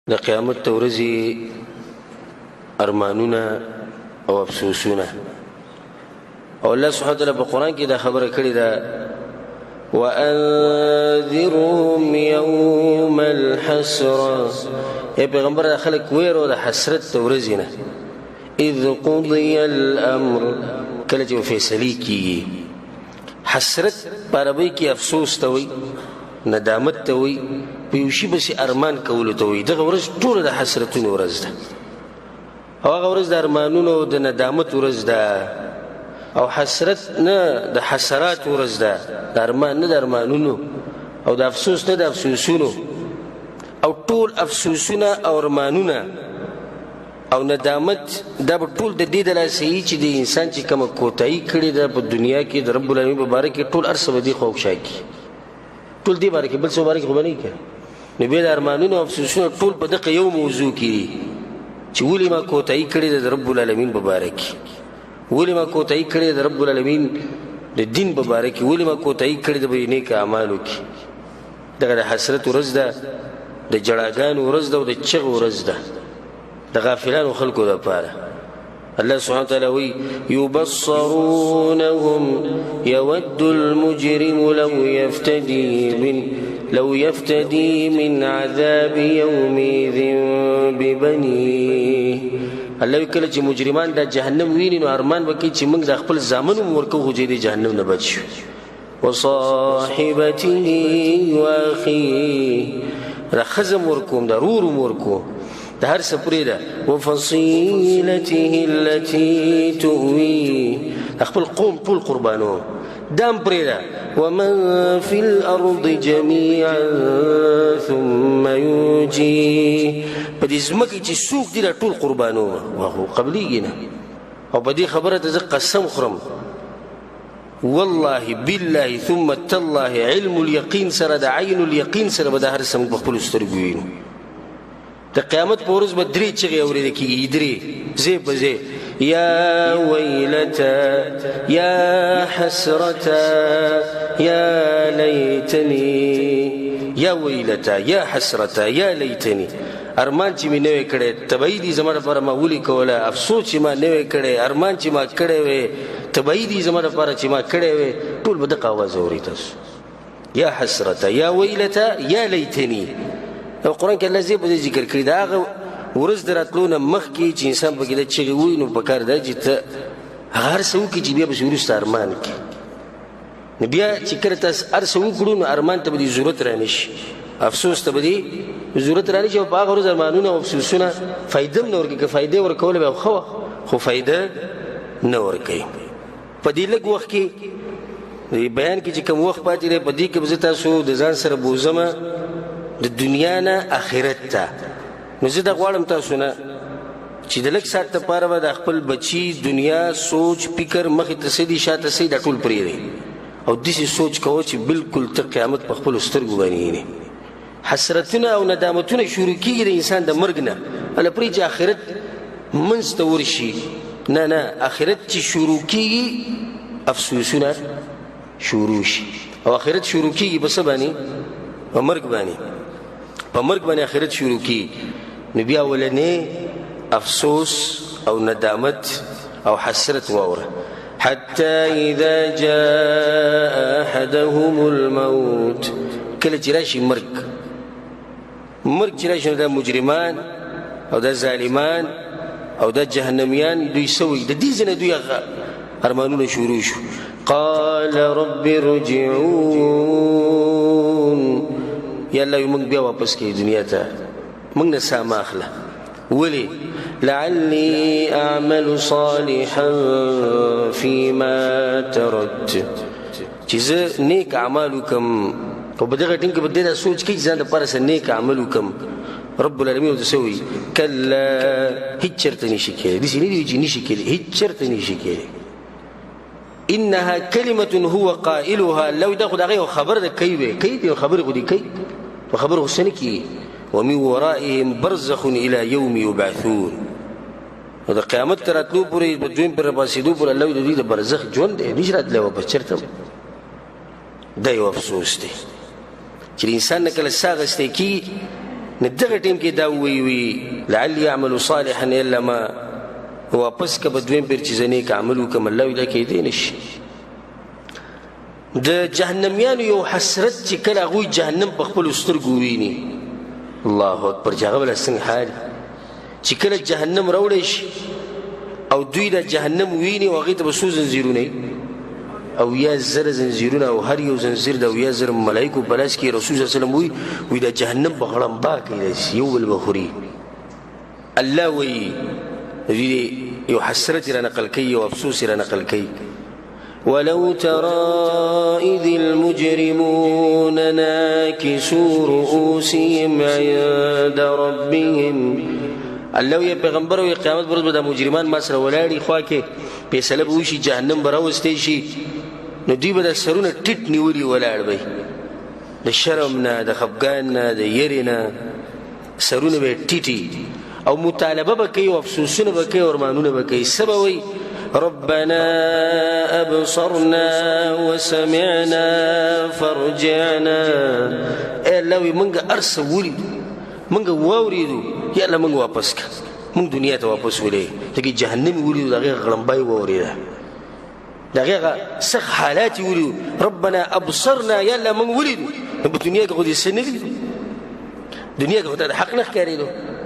د قیامت ورځې ارمانونه او افسوسونه. او الله سبحانه وتعالی په قرآن کې دا خبره کړې ده، وأنذرهم يوم الحسرة. اے پیغمبر خلق ویرو د حسرت ورځې نه، اذ قضي الامر، کله چې فیصلې کیږي. حسرت په عربی کې افسوس ته وایي، ندامت ته وایي، په یو شي پسې ارمان کولو ته وایي. دغه ورځ ټوله د حسرتونو ورځ ده، او هغه ورځ د ارمانونو د ندامت ورځ ده، او حسرت نه د حسرات ورځ ده، د ارمان نه د ارمانونو، او د افسوس نه د افسوسونو. او ټول افسوسونه او ارمانونه او ندامت دا به ټول د دې د لاسه وي چې د انسان چې کومه کوتاهي کړې ده په دنیا کې د رب العالمین په باره کې، ټول هر څه به دې خوښا کړي، ټول دې باره کې، بل څه باره کې خو به نه کړي. نو بیا د ارمانونو او افسوسونه ټول په دغه یو موضوع کې دي چې ولې ما کوتاهي کړې ده د رب العالمین په باره کې، ولې ما کوتاهي کړې ده د رب العالمین د دین په باره کې، ولې ما کوتاهي کړې ده په نیک اعمالو کې. دغه د حسرت ورځ ده، د جړاګانو ورځ ده، او د چغو ورځ ده د غافلانو خلکو دپاره. الله سبحانه وتعالی وی یبصرونهم یود المجرم لو یفتدی من عذاب یومئذ ببنیه. الله وی کله چې مجرمان دا جهنم ویني نو ارمان وکړي چې موږ د خپل زامنو ورکو خو چې د جهنم نه بچ شو. وصاحبته واخیه، دا خزم ورکوم، دا رورم ورکوم، د هر څه پرې ده. وفصیلته التي تؤویه، خپل قوم ټول قربانو دام پرې ده. ومن فی الارض جميعا ثم ينجيه، په دې ځمکه چې څوک دي دا ټول قربانو واخو قبلیږي نه. او په دې خبره ته زه قسم خورم، والله بالله ثم تالله علم اليقین سره د عین اليقین سره به دا هر څه موږ په خپلو سترګو وینو. د قیامت په ورځ به درې چغې اورېدل کېږي، درې ځای په ځای، یا ویلتا یا حسرتا یا لیتنی، یا ویلتا یا حسرتا یا لیتنی. ارمان چې مې نوی کړی طبعی دي زما لپاره ما ولي کوله، افسوس چې ما نوی کړی، ارمان چې ما کړی وی طبعی دي زما لپاره چې ما کړی وی، ټول به دغه اواز اوري تاسو. یا حسرتا یا ویلتا یا لیتنی. او قرآن کې الله زیب ذکر کړی دا هغه ورځ د راتلو نه مخکې چې انسان پکې د چغې ووایي، نو پکار ده چې ته هغه هر څه وکړي چې بیا پسې وروسته ارمان کړي. نو بیا چې کله تاسو هر څه وکړو نو ارمان ته به دې ضرورت رانه شي، افسوس ته به دې ضرورت رانه شي. او په هغه ورځ ارمانونه او افسوسونه فایده هم نه ورکوي، که فایده یې ورکوله به ښه وه، خو فایده نه ورکوي. په دې لږ وخت کې بیان کې چې کوم وخت پاتې دی، په دې کې به زه تاسو د ځان سره بوزمه د دنیا نه آخرت ته. نو زه دا غواړم تاسو نه چې د لږ ساعت دپاره به د خپل بچي دنیا سوچ فکر مخې ته څه دي شاته څه دا ټول پرېږدئ، او داسې سوچ کوه چې بلکل ته قیامت په خپلو سترګو باندې وینې. حسرتونه او ندامتونه شروع کېږي د انسان د مرګ نه، هله پرې چې آخرت منځ ته ورشي. نه نه، آخرت چې شروع کېږي افسوسونه شروع شي. او آخرت شروع کېږي په څه باندې؟ په مرګ باندې. په مرګ باندې آخرت شروع کېږي. نو بیا اولنې افسوس او ندامت او حسرت واوره. حتى اذا جاء احدهم الموت، کله چې راشي مرګ چې راشي، دا مجرمان او دا ظالمان او دا جهنميان دوی سوي د دې ځنه دوی ارمانونه شروع شو. قال رب ارجعون، یا الله موږ بیا واپس کړي دنیا ته، موږ نه سام اخله. ولې؟ لعلی اعمل صالحا فيما تركت، چې زه نیک اعمال وکم. او په دغه ټیم کې به دې دا سوچ کوي ځان دپاره څه نیک عمل وکم. رب العالمین ورته څه وایي؟ کله هېڅ چېرته نشي کېدی. داسې نه دي چې نشي کېدی، هېڅ چېرته نشي کېدی. انها کلمة هو قائلها، لو دا خو د هغه یو خبر ده، کوي به کوي، یو خبرې خو دې کوي، په خبره خو څه نه کېږي. ومن ورائهم برزخ الى يوم يبعثون، او د قیامت تر راتلو پورې په دویم پر راپاڅېدو پورې الله د دوی د برزخ ژوند دی، نشي راتلی واپس چېرته. دا یو افسوس دی چې انسان نه کله ساه اخیستی کېږي نو دغه ټیم کې دا وی لعلی اعمل صالحا الا ما واپس که به دویم پیر چې زه نیک عمل وکړم الله ویله کیدی نشي د جهنمیانو یو حسرت چې کله هغوی جهنم په خپلو سترګو ویني الله اکبر چې هغه بله څنګه حال چې کله جهنم راوړی شي او دوی د جهنم ویني او هغې ته به څو زنځیرونه او یا زره زنځیرونه او هر یو زنځیر د اویا زره ملایکو په لاس کې رسول صلی الله علیه وسلم وی د جهنم به غړمبا کوي داسې یو بل به خوري الله وی یو حسرت را نقل کوي یو افسوس را نقل کوي ولو ترى إذ المجرمون ناكسوا رؤوسهم عند ربهم الله یا پیغمبر او قیامت پر ورځ به د مجرمان ما سره ولاړي خوا کې فیصله به وشي جهنم به راوستی شي نو دوی به د سرونه ټیټ نیولي ولاړ به د شرم نه د خفګان نه د یرې نه سرونه به ټیټي او مطالبه به کوي او افسوسونه به کوي او ارمانونه به کوي څه به وایي ربنا أبصرنا وسمعنا فارجعنا اے الله وی منګه ارس ولیدو منګه واوریدو یا الله منګه واپس کا منګ دنیا ته واپس ولې ته جهنم ولیدو دغه غړمبای ووریدا دغه سخ حالات ولیدو ربنا ابصرنا یا الله منګه ولیدو په دنیا کې خو دې سنلی دنیا کې خو ته حق نه ښکارېدو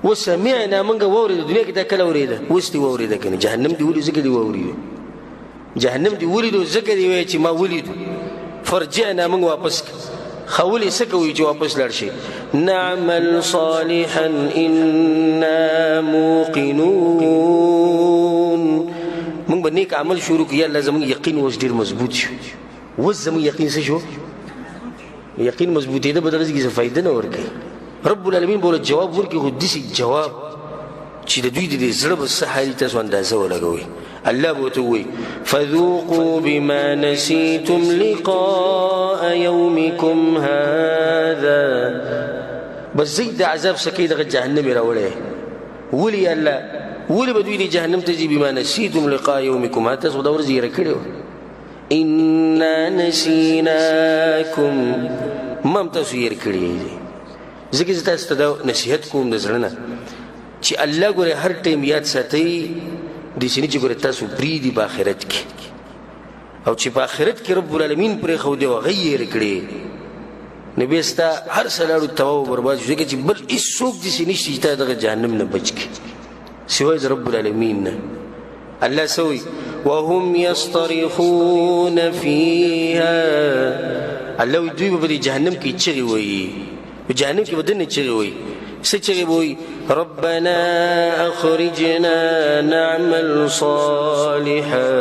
وسمعنا منګه وورید دنیا کې دا کله وریده وستي وورید کنه جهنم دی ولې زکه دی وورید جهنم دی ولید زکه دی وای چې ما ولید فرجعنا منګه واپس خولي سکوي چې واپس لاړ شي نعمل صالحا انا موقنون موږ به نیک عمل شروع کړو الله زموږ یقین اوس ډیر مضبوط شو اوس زموږ یقین څه شو یقین مضبوطې ده به دغه څه فائدہ نه ورکوي رب العالمین بوله جواب ورکړي خو داسې جواب چې د دوی د زړه به څه حالي تاسو اندازه ولګوئ الله به ورته ووایي فذوقوا بما نسیتم لقاء یومکم هذا بس زید د عذاب څه کوي دغه جهنم یې راوړی ولې الله ولې به دوی د جهنم ته ځي بما نسیتم لقاء یومکم هذا تاسو دا ورځ یېره کړې وه انا نسیناکم ما هم تاسو یېر کړي دي ځکه زه تاسو ته دا نصیحت کوم د زړه نه چې الله ګوره هر ټیم یاد ساتئ داسې نه چې ګوره تاسو پرېږدي په آخرت کې او چې په آخرت کې رب العالمین پرېښودی او هغه یې هېر کړې نو بیا ستا هر څه لاړو تباه او برباد شو ځکه چې بل هېڅوک داسې نشته چې تا دغه جهنم نه بچ کړي سوای د رب العالمین نه الله څه وایي وهم یصطرخون فیها الله وایي دوی به په دې جهنم کې چغې وایي په جهنم کې به دننه چغې وایي څه چغې به وایي ربنا اخرجنا نعمل صالحا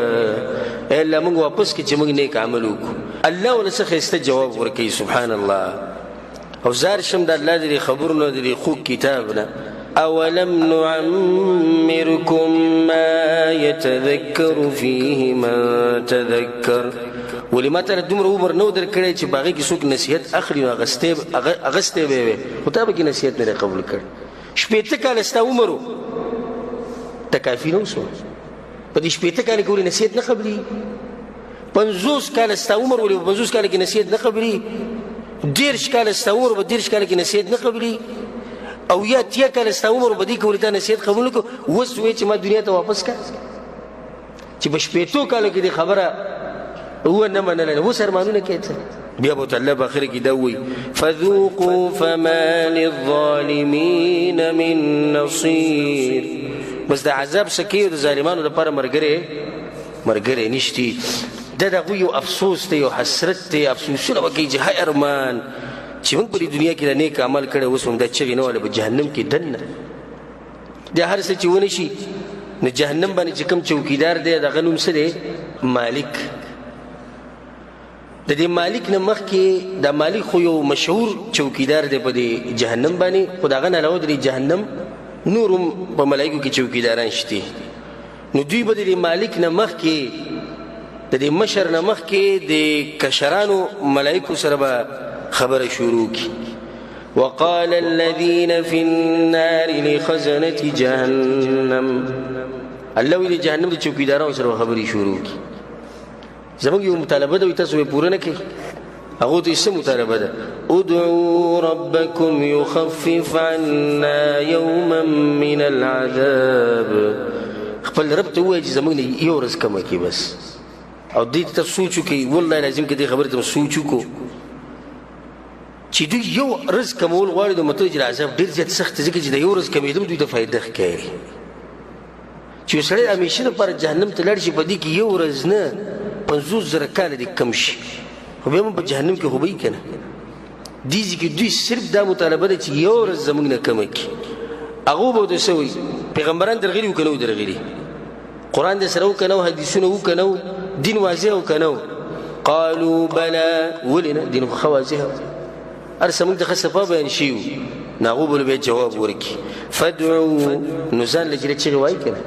اے الله موږ واپس کړي چې موږ نیک عمل وکړو الله ورله څه ښایسته جواب ورکوي سبحان الله او زار شم د الله د دې خبرونو د دې خوږ کتاب نه اولم نعمركم ما يتذكر فيه من تذكر ولې ما ته دومره عمر نه و درکړی چې په هغې کې څوک نصیحت اخلي نو اغستی به یې وی خو تا به کې نصیحت نه دی قبول کړ شپېته کاله ستا عمر و ته کافي نه وسوه په دې شپېته کاله کې ولې نصیحت نه قبلېږي 50 کاله ستا عمر ولې په 50 کاله کې نصیحت نه قبلېږي 30 کاله ستا عمر په 30 کاله کې نصیحت نه قبلېږي او یا 30 کاله ستا عمر په دې کې ولې تا نصیحت قبول نه کړو اوس وایې چې ما دنیا ته واپس کړه چې په شپېتو کالو کې دې خبره هو نه منله اوس ارمانونه کوي بیا به الله په آخر کې دا وایي فذوقوا فما للظالمین من نصیر بس د عذاب څه کوي د ظالمانو لپاره مرګرې نشتي دا د هغوی یو افسوس دی یو حسرت دی افسوسونه به کوي چې هی ارمان چې موږ په دې دنیا کې د نیک عمل کړی اوس هم دا چغې نه واله په جهنم کې دننه دا هر څه چې ونه شي نو جهنم باندې چې کوم چوکیدار دی دغه نوم څه دی مالک د دې مالک نه مخکې دا مالک خو یو مشهور چوکیدار دی په دې جهنم باندې خو د هغه نه علاوه د جهنم نور هم په ملایکو کې چوکیداران شته نو دوی به د دې مالک نه مخکې د دې مشر نه مخکې د کشرانو ملایکو سره به خبره شروع کی وقال الذين في النار لخزنة جهنم الله ویل جهنم د چوکیدارانو سره خبرې شروع کی زموږ یو مطالبه ده تاسو به پوره نه کړئ هغه ته څه مطالبه ده؟ ادعوا ربکم یخفف عنا یوما من العذاب. خپل رب ته ووایي چې زموږ نه یو ورځ کمه کړي بس. او دې ته سوچ وکړئ، والله لازم که دې خبرې ته سوچ وکړو چې دوی یو ورځ کمول غواړي، د مطلب چې عذاب ډېر زیات سخت دی، ځکه چې د یو ورځ کمېدل دوی ته فایده ښکاري. چې یو سړی همیشه لپاره جهنم ته لاړ شي، په دې کې یو ورځ نه 50,000 کاله دې کم شي، خو بیا هم په جهنم کې خو به وي که نه. دې ځای کې دوی صرف دا مطالبه ده چې یو ورځ زموږ نه کمه کړي. هغو به ورته څه وایي؟ پیغمبران درغلي وو که نه وو درغلي؟ قرآن در سره وو که نه وو؟ حدیثونه وو که نه وو؟ دین واضح وو که نه وو؟ قالوا بلا. ولې نه؟ دین خو ښه واضح وو، هر څه موږ ته ښه صفا بیان شوي وو. نو هغو به بیا جواب ورکړي. فادعوا، نو ځان له چې چغې وایي که نه؟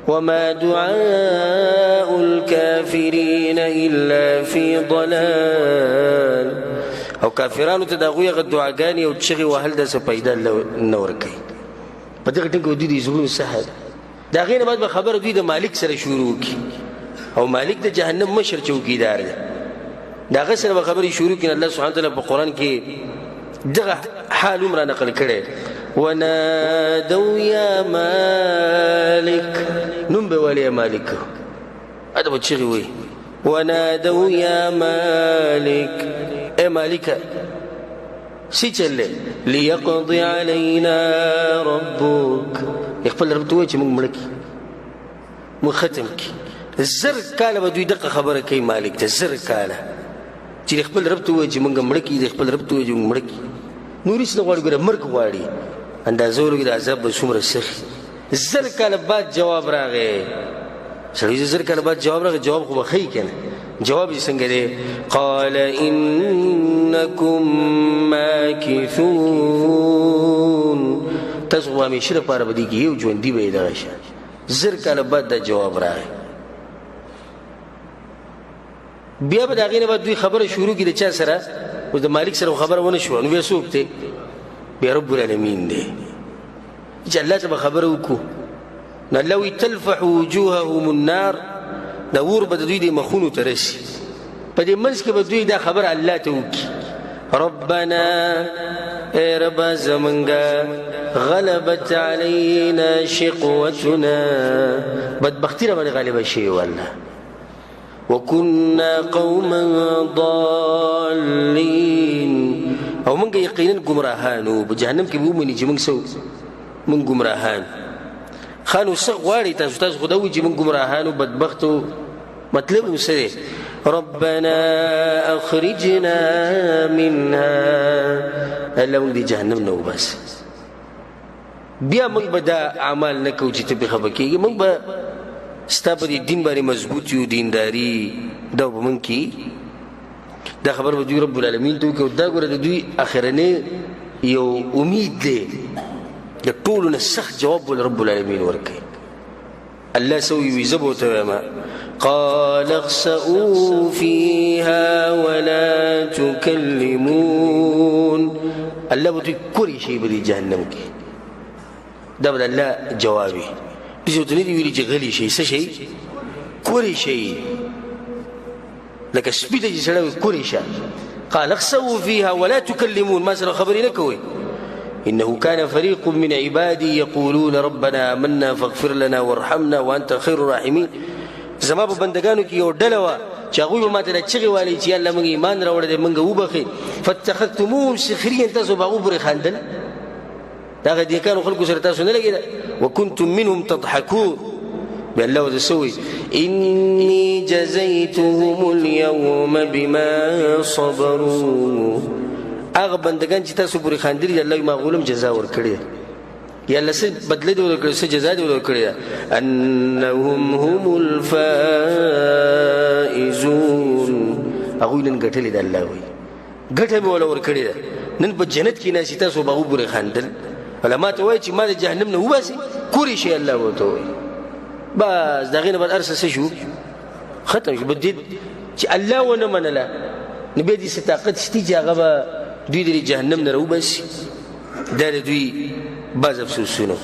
وما دعاء الكافرين إلا في ضلال. او کافرانو ته د هغوی هغه دعاګانې او چغې وهل داسې پیدا نه ورکوي. په دغه ټیم کې دوی د زړونو ساحه ده. د هغې نه بعد به خبره دوی د مالک سره شروع کړي، او مالک د جهنم مشر چوکیدار دی. د هغه سره به خبرې شروع کړي. الله سبحانه وتعالی په قرآن کې دغه حال هم را نقل کړی. ونادوا یا مالک، نوم به ویلی یا مالک، هذا به چغې وایي ونادوا یا مالک، اے مالکه سی چل دی؟ لیقضی علینا ربک، خپل رب ته وایي چې موږ مړه کړي، موږ ختم کړي. 1000 کاله به دوی دغه خبره کوي مالک ته، 1000 کاله چې خپل رب ته وایي چې موږ مړه کړي، خپل رب ته وایي چې موږ مړه کړي. نور هېڅ نه غواړي، ګوره مرګ غواړي. اندازه ولګي د عذاب به څومره سخت. 1000 کاله بعد جواب راغی. سړی 1000 کاله بعد جواب راغی، جواب خو به ښیي که نه؟ جواب یې څنګه دی؟ قال انکم ماکثون، تاسو خو همیشه لپاره به دې کې یو ژوندي به یې دغه شی. 1000 کاله بعد دا جواب راغی. بیا به د هغې نه بعد دوی خبره شروع کړي د چا سره؟ اوس د مالک سره خبره ونه شوه، نو بیا څوک دی؟ بیا رب العالمین دی چې الله ته به خبره وکړو. نو الله وایي تلفح وجوههم النار، دا اور به د دوی د مخونو ته رسي. په دې منځ کې به دوی دا خبره الله ته وکړي. ربنا، اے ربا زمونږه، غلبت علینا شقوتنا، بدبختي راباندې غالبه شوې وه الله، وكنا قوما ضالين، او موږ یقینا ګمراهان وو. په جهنم کې به ومني چې موږ څه موږ ګمراهان. ښه نو څه غواړئ تاسو؟ تاسو خو دا وایي چې موږ ګمراهان وو، بدبخت وو. مطلب یې څه دی؟ ربنا اخرجنا منها، الله موږ د جهنم نه وباسي. بیا موږ به دا اعمال نه کوو چې ته پرې خفه کېږې. موږ به ستا په دې دین باندې مضبوط یو، دینداري دا به موږ کړي. دا خبر به دوی رب العالمین ته وکړي. او دا ګوره د دوی اخرنی یو امید دی، د ټولو نه سخت جواب به رب العالمین ورکوي. الله څه وایي؟ زه به ورته وایم قال اخسئوا فيها ولا تكلمون، الله به دوی کوری شي په دې جهنم کې. دا به د الله جواب وي. داسې ورته نه دي ویلي چې غلي شي، څه شي؟ کوری شي، لکه سپي ته چې سړی وایي کوری شه. قال اخسئوا فيها ولا تكلمون، ما سره خبرې نه کوئ. إنه كان فريق من عبادي يقولون ربنا آمنا فاغفر لنا وارحمنا وأنت خير الراحمين. زما په بندگانو کې یو ډله وه چې هغوی به ماته دا چغې والې چې الله موږ ایمان راوړی دی، موږ وبخې. فاتخذتموهم سخریا، تاسو به هغو پورې خاندل. دا هغه نیکانو خلکو سره تاسو نه لګېده. وکنتم منهم تضحکون. بیا الله ورته څه وایي؟ إني جزیتهم اليوم بما صبروا، هغه بندگان چې تاسو پورې خاندلي دي، الله ما غولم جزا ورکړې ده. یا الله څه بدله دې ورکړې، څه جزا دې ورکړې ده؟ انهم هم الفائزون، هغوی نن ګټلې ده. الله وایي ګټه مې وله ورکړې ده. نن په جنت کې ناستې، تاسو به هغو پورې خاندل. علما ته وایي چې ما د جهنم نه وباسي، کورې شي. الله ورته وایي بس د هغې نه بعد هر څه شو، ختم شو. بدې چې الله ونه منله، نو بیا دې څه طاقت شته چې هغه به دوی د جهنم نه راوباسي. دا د دوی بعض افسوسونه.